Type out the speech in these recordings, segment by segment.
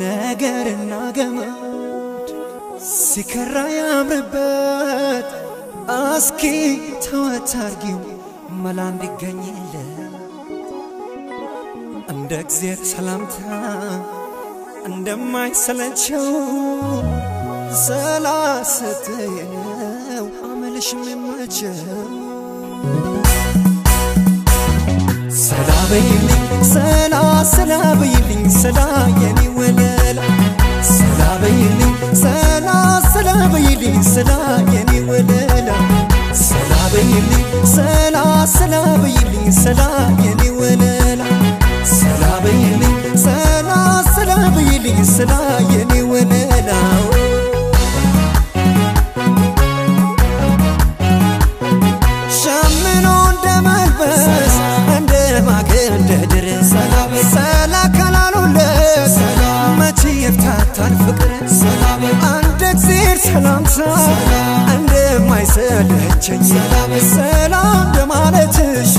ነገርና ገመድ ሲከራ ያምርበት አስኪ ተወታርጊው መላ እንዲገኝለት እንደ እግዚአብሔር ሰላምታ እንደማይሰለቸው ሰላሰተየው አመልሽ መመቸው ሰላበይልኝ ሰላበይልኝ ሰላ የኔ ወለላ ሰላበይልኝ ሰላበይልኝ ሰላ የኔ ወለላ ሰላበይልኝ ሰላበይልኝ ሰላ የኔ ወለላ ሰላበይልኝ ሰላበይልኝ ሰላ የኔ ወለላ ሸምኖ እንደመልበስ እንደማገንደድር ሰላ ካላሉለት መቼ ይፍታታል ፍቅር አንድ እግዚአብሔር ሰላምታ እንደማይሰለቸኝ ሰላም እንደማለትሽ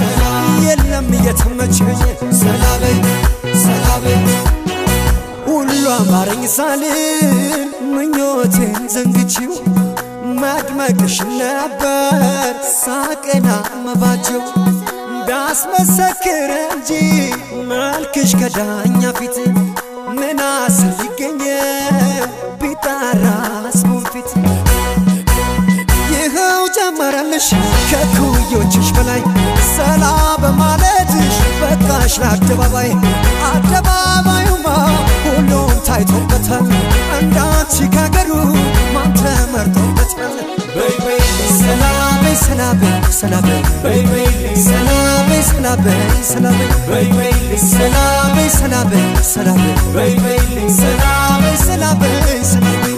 የለም እየተመቸኝ ሰላበይ ሁሉ አማረኝ ሳልል ምኞቴን ዘንግቼው መድመቅሽ ነበር ሳቅና መባጀው እንዳስመሰክር እንጂ መልክሽ ከዳኛ ፊት ምን አስል ይገኛል ቢጣራስ ፊት ይኸው ጀመረልሽ ከኩዮችሽ በላይ ሰላ በማለትሽ በቃሽ ለአደባባይ አደባባዩማ ሁሉም ታይቶበታል እንዳንቺ ካገሩ ማን ተመርጦበታል በይ ሰላበይ ሰላበይ ሰላበይ በይ ሰላበይ ሰላበይ ሰላበይ በይ ሰላበይ ሰላበይ ሰላበይ በይ ሰላበይ ሰላበይ ሰላበይ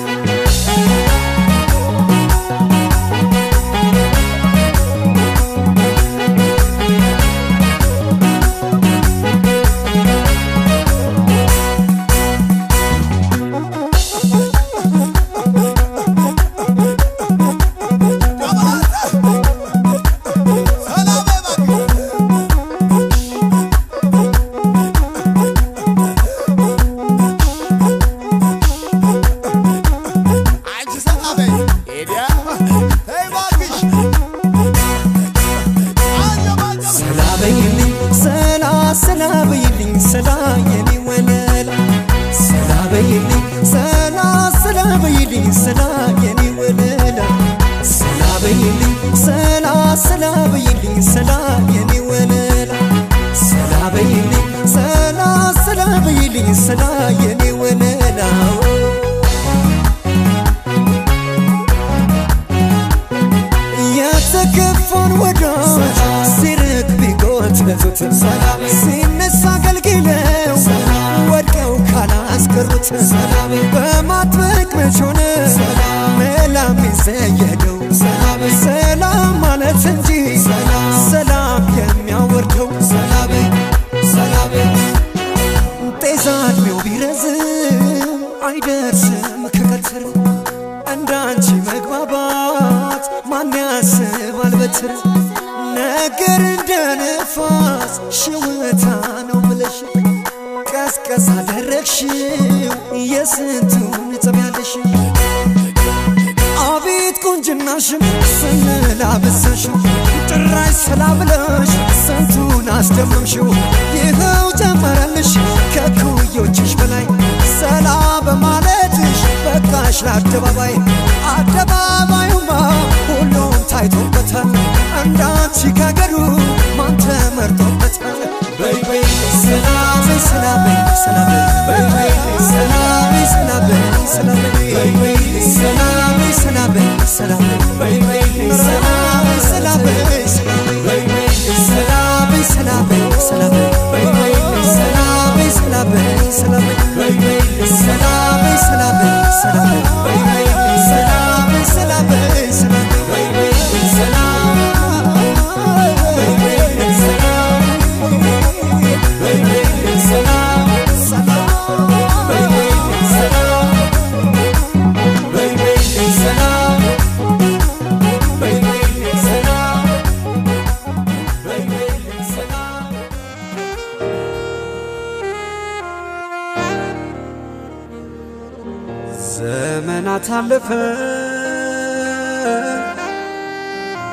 ሰላበይልኝ ሰላ የኔ ወለላ ሰላበይልኝ ሰላበይልኝ ሰላ የኔ ወለላ ሰላበይልኝ ሰላበይልኝ ሰላ የኔ ወለላ ሰላበይልኝ ሰላበይልኝ ሰላ የኔ ወለላ የተከፋን ወዳጅ ሲርቅ ቢጎትቱት ሲነሳ አገልግለው ወድቀው ካላስቀሩት በማጥበቅ መች ሆነ መላም ይዘየደው ሰላም ማለት እንጂ ሰላም የሚያወርደው ጤዛ ዕድሜው ቢረዝም አይደርስም ከቀትር እንዳንቺ መግባባት ማን ያስባል በትር ነገር እንደ ነፋስ ሽውታ ነው ብለሽ ቀስቀስ አደረግሽው የስንቱን ጸብያለሽ አቤት ቁንጅናሽን ስንላበሰሽው ጭራሽ ሰላ ብለሽ ስንቱን አስደመምሽው ይኸው ጀመረልሽ ከኩዮችሽ በላይ ሰላ በማለትሽ በቃሽ ለአደባባይ አደባባዩማ ሁሉም ታይቶበታል እንዳንቺ ካገሩ ማን ተመርጦበታል በይ ሰላበይ ሰላበይ ሰላበይ በይ ሰላበይ ሰላበይ ሰላበይ በይ ሰላበይ ሰላበይ ሰላበይ በይ ሰላበይ ሰላበይ ሰላበይ በይ ሰላበይ ሰላበይ ሰላበይ በይ ሰላበይ ሰላበይ ሰላበይ በይ ሰላበይ ሰላበይ ሰላበይ በይ ሰላበይ ሰላበይ ሰላበይ በይ ዘመናት አለፈ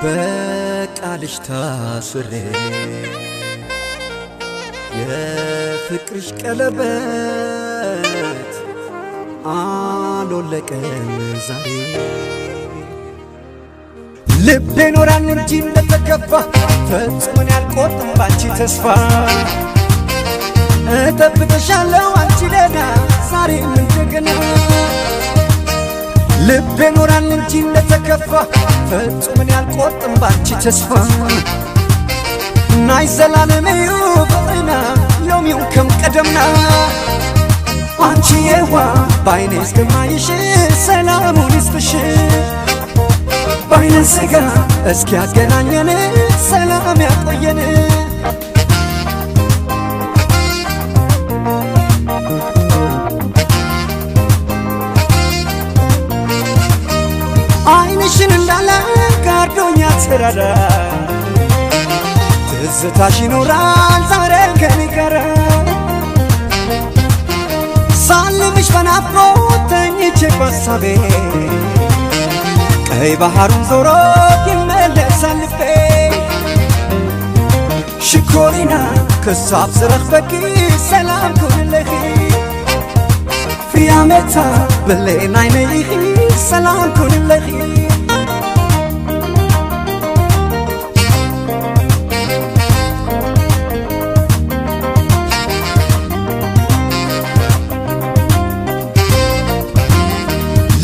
በቃልሽ ታስሬ የፍቅርሽ ቀለበት አልወለቀም ዛሬ ልቤ ኖራል እንጂ እንደተከፋ ፈጽሞን ያልቆርጥም ባንቺ ተስፋ እጠብቅሻለሁ አንቺ ደህና ዛሬም እንደገና ልቤ ኖራል እንጂ እንደተከፋ ፈጽሞን ያልቆርጥም ባንቺ ተስፋ ናይ ዘላለምዩ ፍቅርና ሎሚው ከም ቀደምና አንቺ የዋ ባይኔ እስከማይሽ ሰላሙን ይስጥሽ ባይነ ስጋ እስኪ ያገናኘን ሰላም ያቆየን አይንሽን እንዳለ ጋርዶኛ ተራራ ትዝታሽ ይኖራል ዛሬ ከኔ ጋር ሳልምሽ በናፍቆት ተኝቼ በሀሳቤ ቀይ ባህሩን ዞሮ ይመለሳል ልቤ ሽኮሪና ከሳብ ዝረኽ በቂ ሰላም ኩንለኺ ፊያሜታ በሌን ዓይነይኺ ሰላም ኩንለኺ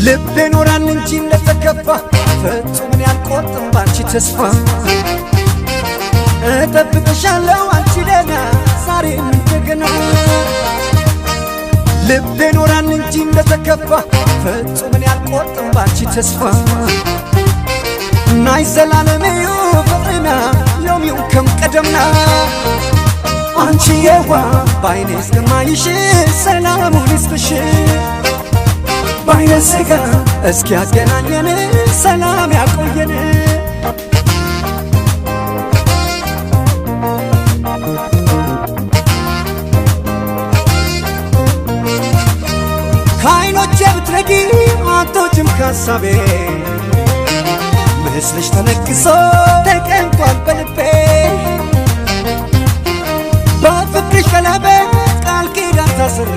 ልቤ ኖራል እንጂ እንደተከፋ ፈጽሞን ያልቆርጥም ባንቺ ተስፋ እጠብቅሻለሁ አንቺ ደህና ዛሬም እንደገና ልቤ ኖራል እንጂ እንደተከፋ ፈጽሞን ያልቆርጥም ባንቺ ተስፋ ናይ ዘላለምዩ ፍቅርና ሎሚው ከም ቀደምና አንቺ የዋ ባይኔ እስከማይሽ ሰላሙን ይስጥሽ ባይነ ስጋ እስኪ ያገናኘን ሰላም ያቆየን ከዓይኖቼ ብትረጊ አትወጪም ከሀሳቤ ምስልሽ ተነግሶ ተቀምጧል በልቤ በፍቅርሽ ቀለበት ቃል ኪዳን ታስሬ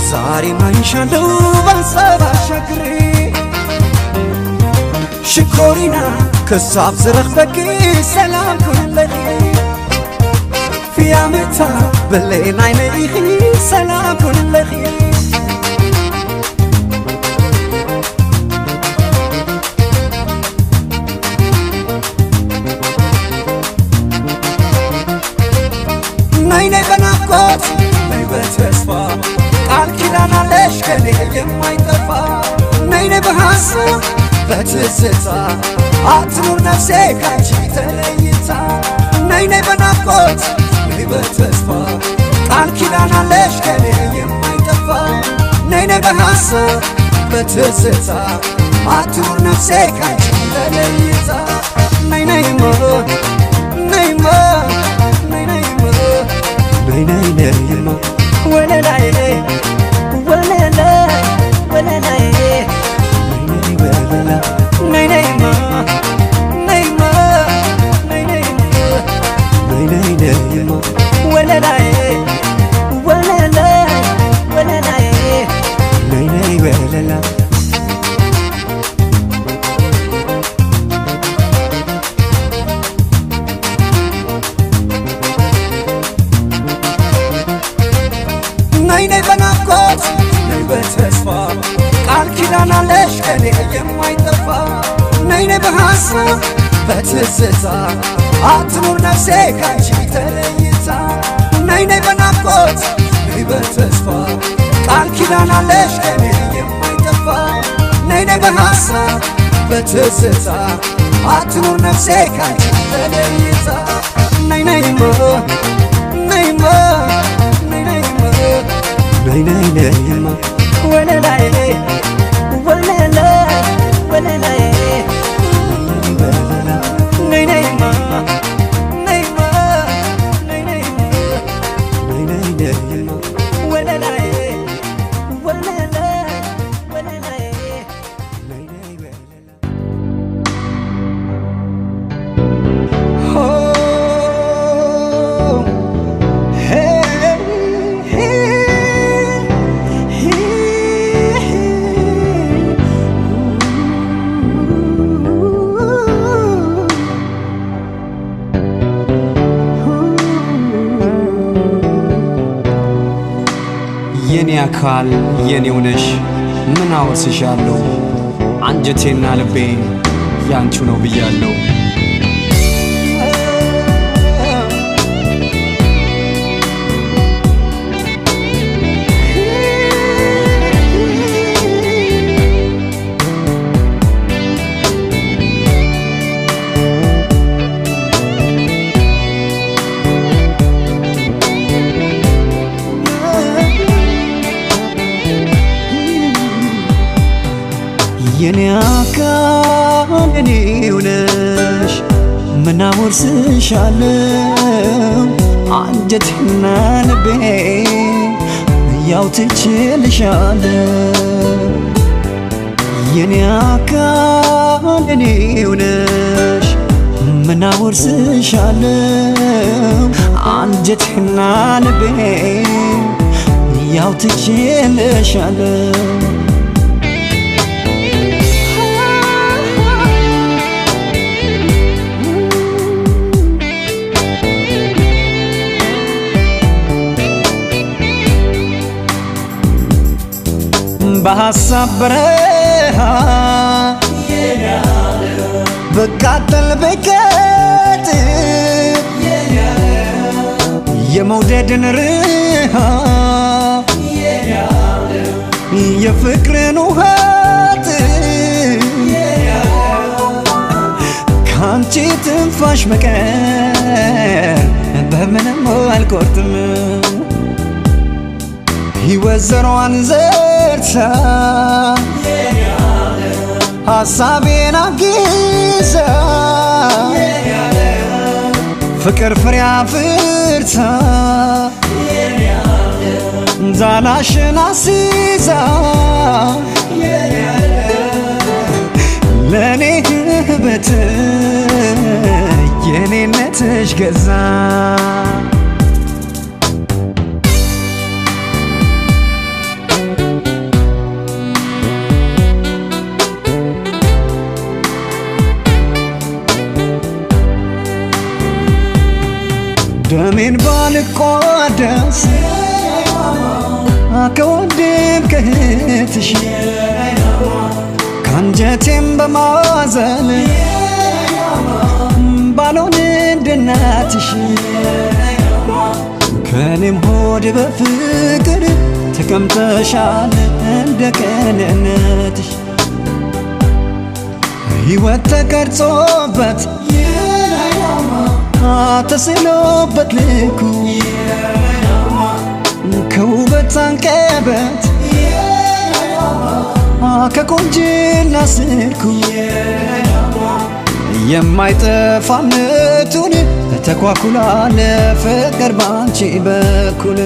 ዛሬ ማይሻለው በሀሳብ አሻግሬ ሽኮሪና ከሳብ ዝረኽ በቂ ሰላም ኩንለኺ ፊያሜታ በሌን ዓይነይኺ ሰላም ኩንለኺ ናይ ናይ በናፍቆት ናይ በተስፋ ቃል ኪዳን አለሽ ከኔ የማይጠፋ ነይ ነይ በሀሳብ በትዝታ አትኑር ነፍሴ ካንቺ ተለይታ ነይ ነይ በናፍቆት ነይ በተስፋ ቃል ኪዳን አለሽ ከኔ የማይጠፋ ነይ ነይ በሀሳብ በትዝታ አትኑር ነፍሴ ካንቺ ተለይታ ነይ ነይማ ነይማ ነይ ነይማ ነይ ነይ ነይማ ወለላይ ወለላይ ወለላይ ነይ ነይማ ነይማ ነይ ነይማ ነይ ነይ ነይማ ወለላይ ወለላይ ወለላይ ነይ ነይ ወለላይ ነይ ነይ በናፍቆት ነይ በተስፋ ቃል ኪዳን አለሽ ከኔ የማይጠፋ ነይ ነይ በሀሳብ በትዝታ አትኑር ነፍሴ ካንቺ ተለይታ ነይ ነይ በናፍቆት ነይ በተስፋ ቃል ኪዳን አለሽ ከኔ የማይጠፋ ነይ ነይ በሀሳብ በትዝታ አትኑር ነፍሴ ካንቺ ተለይታ ነይ ነይማ ነይማ ነይ ነይ ነይማ ወለላይ ወለላይ ወለላይ ነይ ነይማ ነይማ ነይ ነይማ ነይ ነይ ነይማ ወለላይ ወለላይ አካል የኔው ነሽ ምን አወርስሻለሁ አንጀቴና ልቤ ያንቺ ነው ብያለሁ የኔ አካል የኔው ነሽ ምን አወርስሻለሁ አንጀቴና ልቤ ያው ትችልሻለሁ የኔ አካል የኔው ነሽ ምን አወርስሻለሁ አንጀቴና ልቤ ያው ትችልሻለሁ በሐሳብ በረሃ በቃጠል በቀጥ የመውደድን ርሃ የፍቅርን ውሃት ካንቺ ትንፋሽ በቀር በምንም አልቆርጥም ሕይወት ዘሯን ዘርታ ሐሳቤን አግዛ ፍቅር ፍሬ አፍርታ ዛላሽን አስይዛ ለኔ ህበት የኔነትሽ ገዛ ደሜን ባልቋደስ ከወንድም ከእህትሽ ካንጀቴም በማዘን ባልሆን እንደ እናትሽ ከኔም ሆድ በፍቅር ተቀምጠሻል እንደ ቅንነትሽ ሕይወት ተቀርጾበት ተስሎበት ልኩ ከውበት አንቀበት ከቆንጅና ስልኩ የማይጠፋነቱን ተኳኩላ ለፍቅር ባንቺ በኩል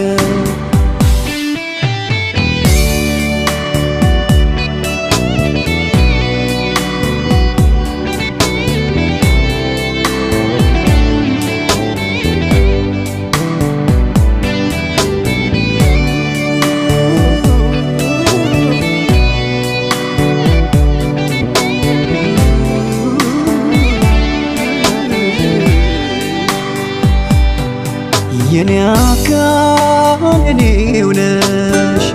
የኔ አካል የኔው ነሽ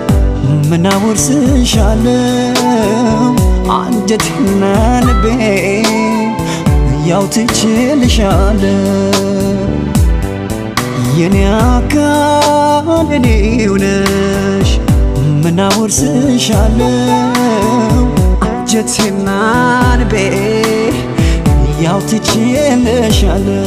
ምን አወርስሻለሁ አንጀቴና ልቤ ያው ትችልሻለሁ የኔ አካል የኔው ነሽ ምን አወርስሻለሁ አንጀቴና ልቤ ያው ትችልሻለሁ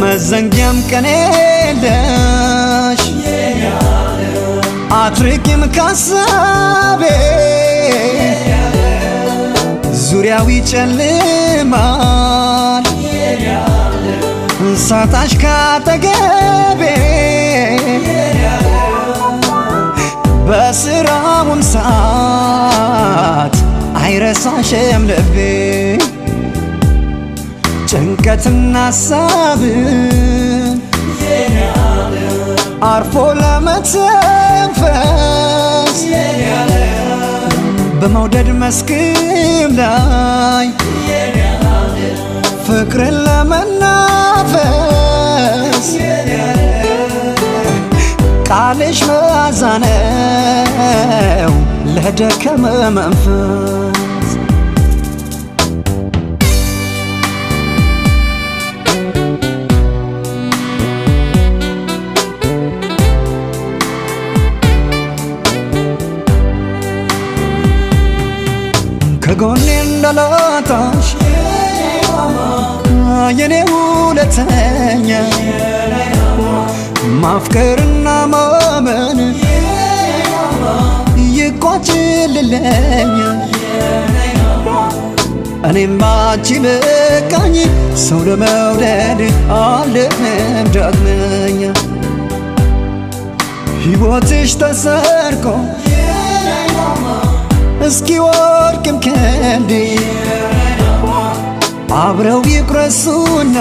መዘንጊያም ቀን የለሽ አትርቂም ካሳቤ ዙሪያው ይጨልማል ሳታሽ ካጠገቤ በስራውም ሰዓት አይረሳሽም ልቤ ጭንቀትና ሐሳብን አርፎ ለመተንፈስ በመውደድ መስክም ላይ ፍቅርን ለመናፈስ ቃልሽ መዓዛ ነው ለደከመ መንፈስ ከጎኔ እንዳላጣሽ የኔ ሁለተኛ ማፍቀርና ማመን ይቋጭልለኛ እኔም ባንቺ በቃኝ ሰው ለመውደድ አልልም ዳግመኛ ሕይወትሽ ተሰርቆ እስኪ ወድቅም ከንዴ አብረው ይቁረሱና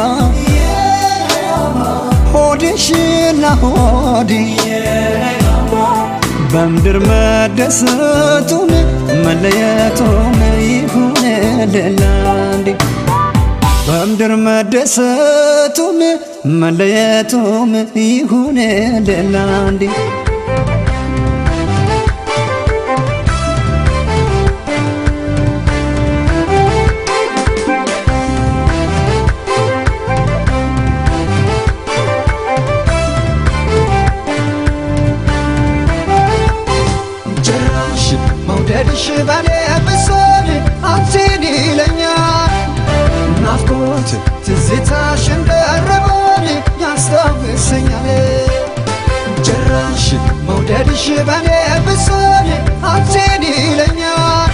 ሆድሽና ሆዴ በምድር መደሰቱም መለየቱም ይሁን ለላንዴ በምድር መደሰቱም መለየቱም ይሁን ለላንዴ መውደድሽ በኔ ብሶት አንቺን ይለኛል ናፍቆት ትዝታሽ እንደረቦን ያስታውሰኛል ጭራሽ መውደድሽ በኔ ብሶት አንቺን ይለኛል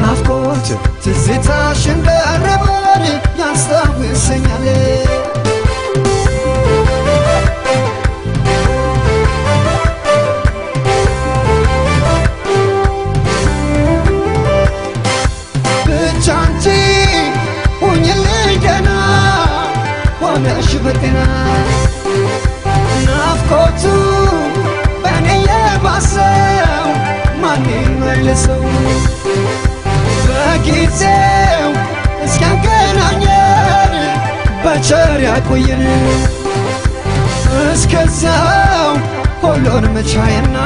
ናፍቆት ትዝታሽ እንደረቦን ያስታውሰኛል በጤና ናፍቆቱ በኔ የባሰው ማን ይመልሰው በጊዜው እስኪያገናኘን በቸር ያቆየን እስከዛው ሁሉንም ቻይና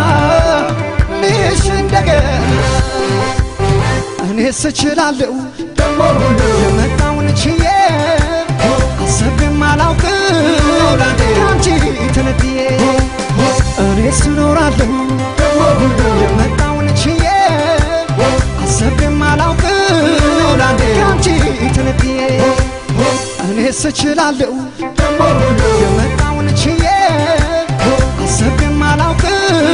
ልሽ እንደገና እኔስ እችላለሁ ደሞ ሁሉ የመጣውን ችዬ አሰብም አላውቅም ካንቺ ተነጥዬ እኔስ እኖራለሁ የመጣውን ችዬ አሰብም አላውቅም ካንቺ ተነጥዬ እኔስ እችላለሁ የመጣውን ችዬ አሰብም አላውቅም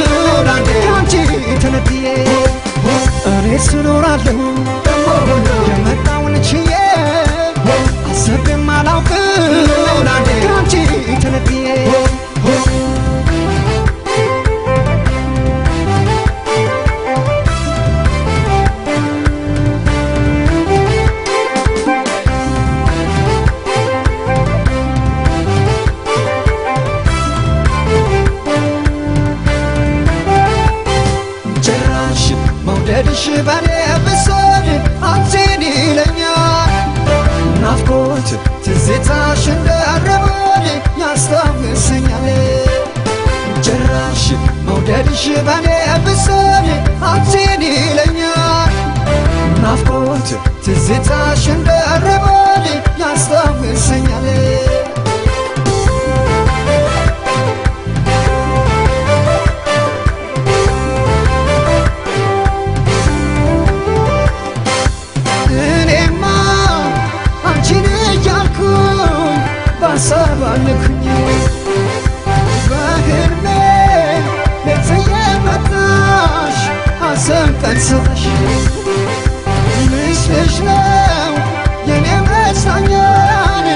ካንቺ ተነጥዬ እኔስ እኖራለሁ የመጣውን ችዬ አሰብም አላውቅም ካንቺ ተነጥዬ ጭራሽ መውደድሽ በኔ ብሶት አንቺን ይለኛል ናፍቆት ትዝታሽ እንደረቦን ያስታውሰኛል ጭራሽ መውደድሽ በኔ ብሶት አንቺን ይለኛል ናፍቆት ትዝታሽ እንደረቦን ያስታውሰኛል ሳባልኩኝ በህልሜ ለተየመጣሽ ሐዘን ቀንሰሽ ምስልሽ ነው የኔ መጽናኛን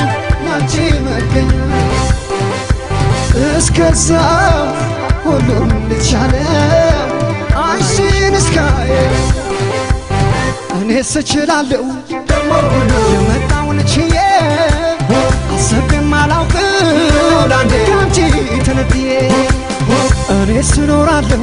ያንቺ መገኛ እስከዛው ሁሉም ልቻለ አንቺን እስካየ እኔስ እችላለሁ ደሞ የመጣውን ችዬ አሰብም አላውቅም ካንቺ ተነጥዬ እኔስ እኖራለሁ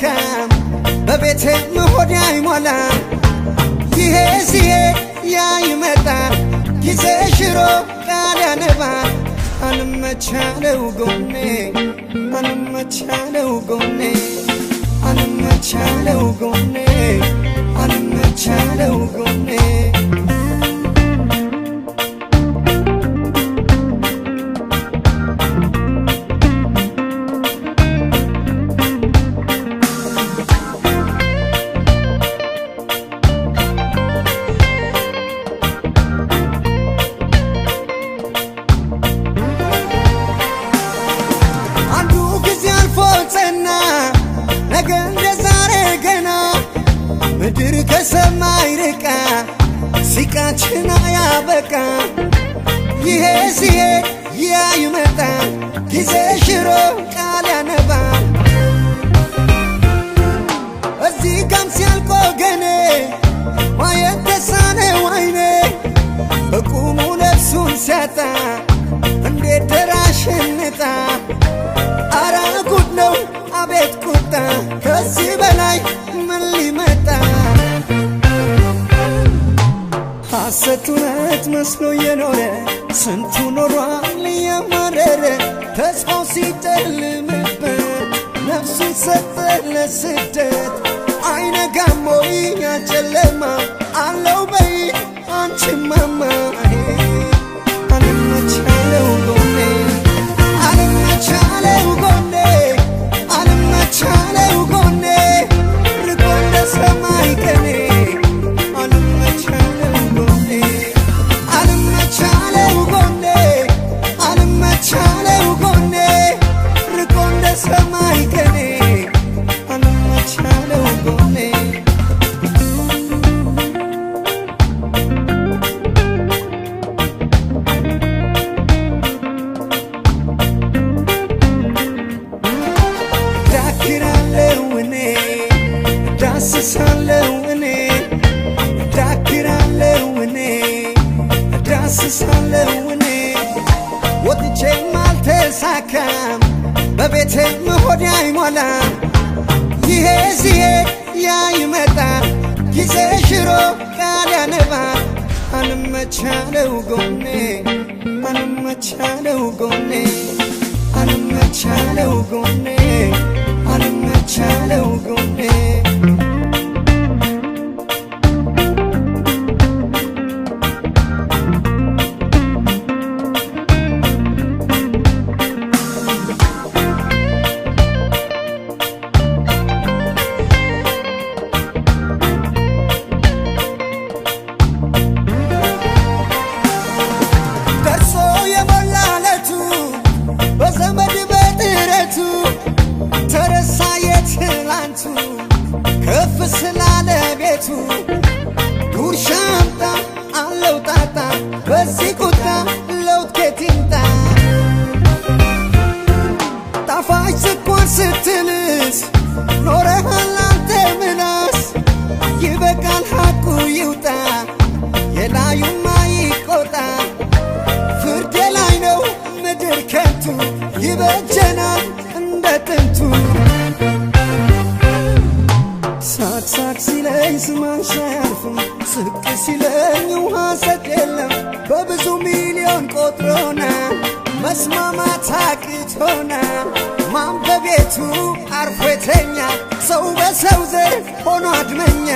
አይሳካም በቤቴ መሆድ አይሞላ ይሄ ሲሄድ ያ ይመጣል ጊዜ ሽሮ ቃል ያነባል አንመቻለው ጎኔ አንመቻለው ጎኔ አንመቻለው ጎኔ አንመቻለው ጎኔ ምድር ከሰማይ ርቃ ሲቃችን አያበቃ ይሄ ሲሄድ ያ ይመጣል ጊዜ ሽሮ ቃል ያነባል እዚህ ጋም ሲያልቅ ወገኔ ማየት ተሳነው አይኔ በቁሙ ነፍሱን ሲያጣ እንዴት ደራሽንጣ አረ ጉድ ነው አቤት ቁጣ ከዚህ በላይ ምን ሊመጣ ሐሰት እውነት መስሎ የኖረ ስንቱ ኖሯል እያማረረ ተስፋው ሲጨልምበት ነፍሱን ሰጠ ለስደት አይነጋም ወይ ያ ጨለማ አለው በይ አንቺማማ አልመቻለው ጎኔ አልመቻለው ጎኔ አልመቻለው ጎኔ ርቆ እንደ ሰማይ ቀኔ አልመቻለው ጎኔ አልመቻለው ጎኔ አልመቻለው ጎኔ ርቆ እንደ ሰማይ ቀኔ አልመቻለው ጎኔ ዳስሳለው እኔ ዳክራለው እኔ ዳስሳለው እኔ ወጥቼም አልተሳካም በቤቴ መሆድ አይሞላ ይሄ ሲሄድ ያ ይመጣል ጊዜ ሽሮ ቃል ያነባል አንመቻለው ጎኔ አንመቻለው ጎኔ አንመቻለው ጎኔ አንመቻለው ጎኔ ተረሳ የትላንቱ ከፍ ስላለ ቤቱ ጉርሻ አምጣ አለው ጣጣ በዚህ ቁጣ ለውጥ ከየት ይምጣ ጣፋጭ ስኳር ስትልስ ኖረሃል አንተ ምላስ ይበቃል ሐቁ ይውጣ የላዩማ ይቆጣ ፍርድ ላይ ነው ምድር ከንቱ ይበጀናል እንደ ጥንቱ ሳቅ ሳቅ ሲለኝ ስማንሽ አያርፍም ስቅ ሲለኝ ውሃ ሰጥ የለም በብዙ ሚሊዮን ቆጥሮና መስማማት አቅቶና ማን በቤቱ አርፎ የተኛ ሰው በሰው ዘር ሆኖ አድመኛ